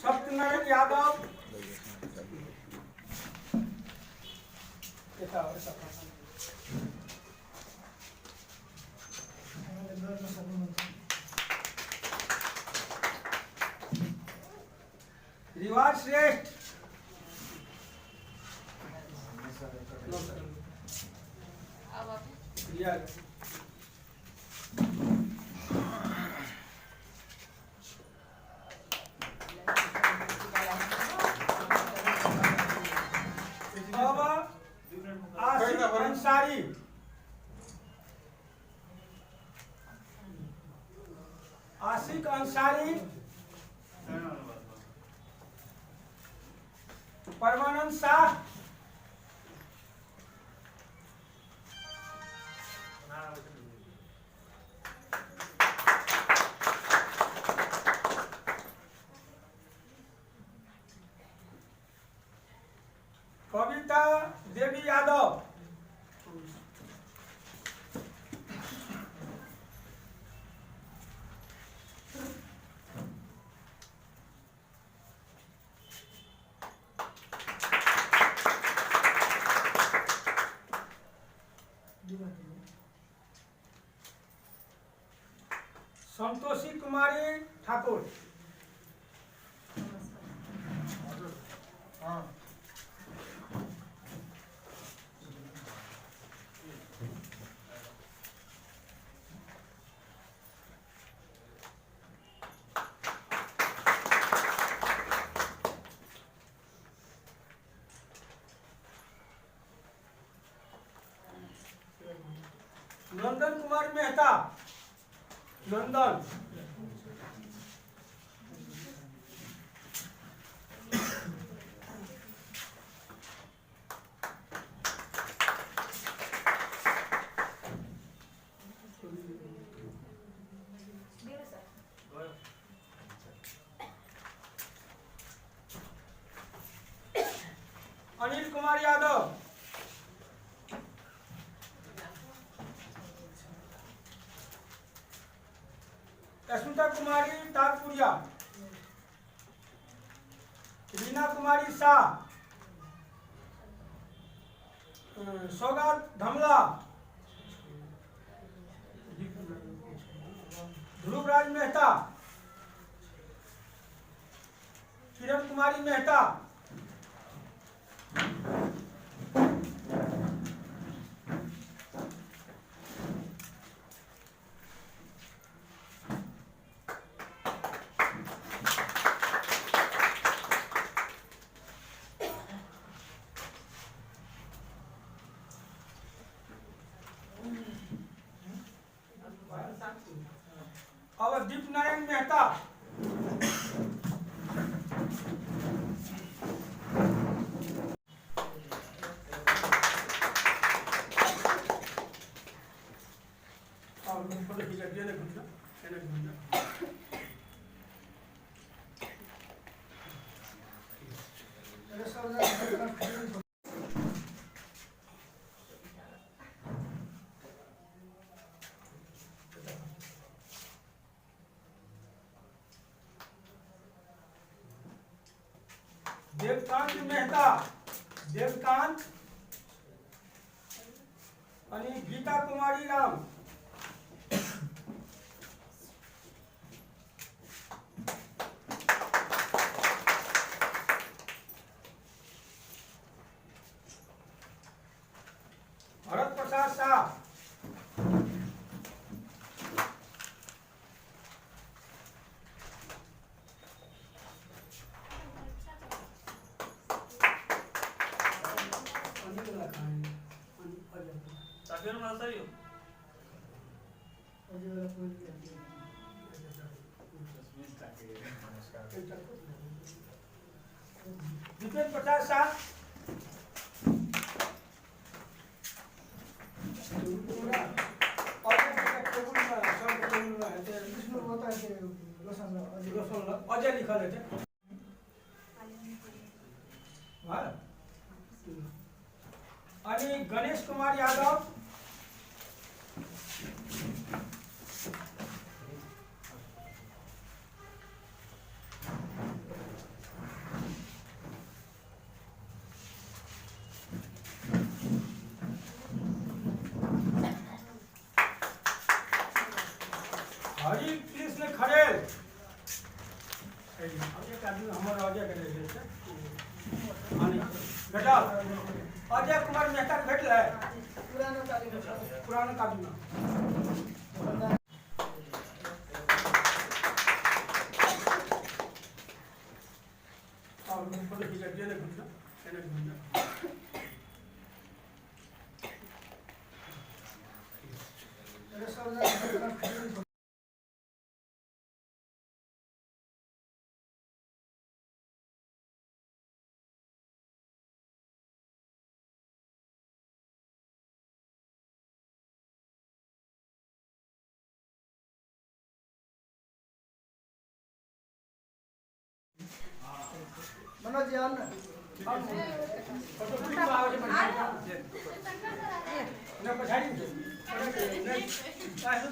सत्यनारायण यादव, रिवाज श्रेष्ठ, आसिफ अंसारी, आशिक अंसारी, परमानंद शाह, कविता देवी यादव, संतोषी कुमारी ठाकुर, नंदन कुमार मेहता, नंदन, अनिल कुमार यादव, अस्मिता कुमारी तारपुरिया, रीना कुमारी शाह, सौगात धमला, ध्रुवराज मेहता, किरण कुमारी मेहता, अवदीप नारायण मेहता, देवकांत मेहता, देवकांत, आणि गीता कुमारी राम, भरत प्रसाद शाह, दीपेंद्र प्रसाद शाह, अजय लिखल है गणेश कुमार यादव, हरि कृष्ण खरेल एक आदमी हमर अजय के देखे छै बेटा अजय कुमार मेहता के भेटलै पुराना काबिना और फोटो खींचा दे ले घुसना एने घुसना अरे सब मनोज जी आन फोटो क्लिक में आवे छै ने पछाड़ी ने काहे